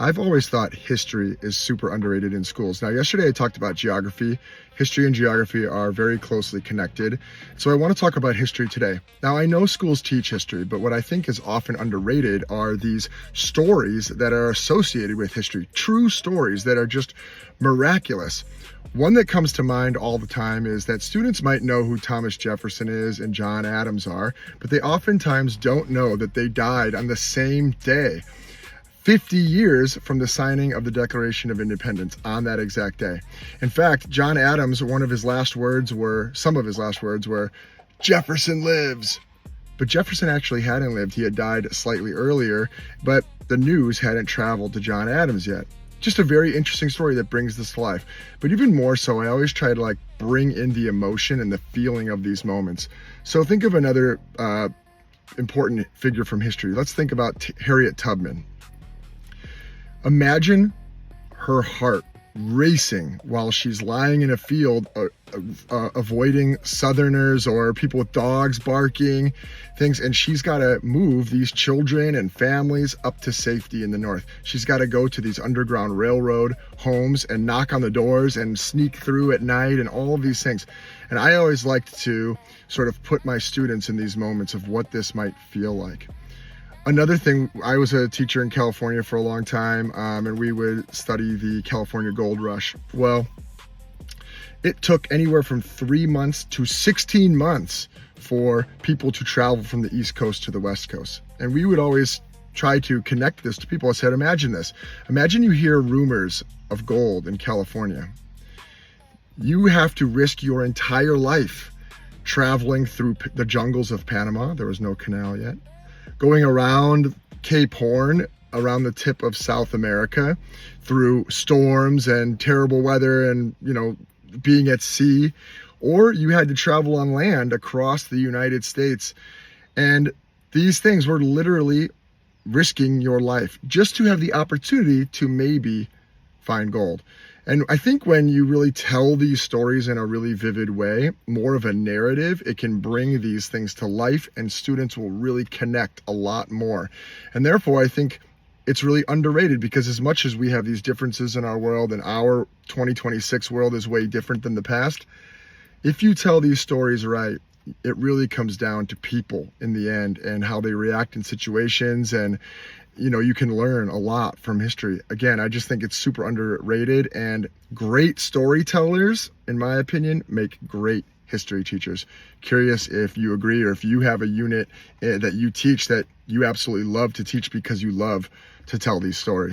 I've always thought history is super underrated in schools. Now, yesterday I talked about geography. History and geography are very closely connected. So I want to talk about history today. Now, I know schools teach history, but what I think is often underrated are these stories that are associated with history, true stories that are just miraculous. One that comes to mind all the time is that students might know who Thomas Jefferson is and John Adams are, but they oftentimes don't know that they died on the same day. 50 years from the signing of the Declaration of Independence on that exact day. In fact, John Adams, some of his last words were, "Jefferson lives." But Jefferson actually hadn't lived. He had died slightly earlier, but the news hadn't traveled to John Adams yet. Just a very interesting story that brings this to life. But even more so, I always try to bring in the emotion and the feeling of these moments. So think of another important figure from history. Let's think about Harriet Tubman. Imagine her heart racing while she's lying in a field, avoiding Southerners or people with dogs barking, things, and she's got to move these children and families up to safety in the north. She's got to go to these Underground Railroad homes and knock on the doors and sneak through at night and all of these things. And I always liked to sort of put my students in these moments of what this might feel like. Another thing, I was a teacher in California for a long time, and we would study the California Gold Rush. Well, it took anywhere from 3 months to 16 months for people to travel from the East Coast to the West Coast. And we would always try to connect this to people. I said, imagine this. Imagine you hear rumors of gold in California. You have to risk your entire life traveling through the jungles of Panama. There was no canal yet. Going around Cape Horn, around the tip of South America, through storms and terrible weather and, being at sea, or you had to travel on land across the United States. And these things were literally risking your life just to have the opportunity to maybe find gold. And I think when you really tell these stories in a really vivid way, more of a narrative, it can bring these things to life and students will really connect a lot more. And therefore, I think it's really underrated because as much as we have these differences in our world and our 2026 world is way different than the past, if you tell these stories right, it really comes down to people in the end and how they react in situations. And you can learn a lot from history. Again, I just think it's super underrated, and great storytellers, in my opinion, make great history teachers. Curious if you agree or if you have a unit that you teach that you absolutely love to teach because you love to tell these stories.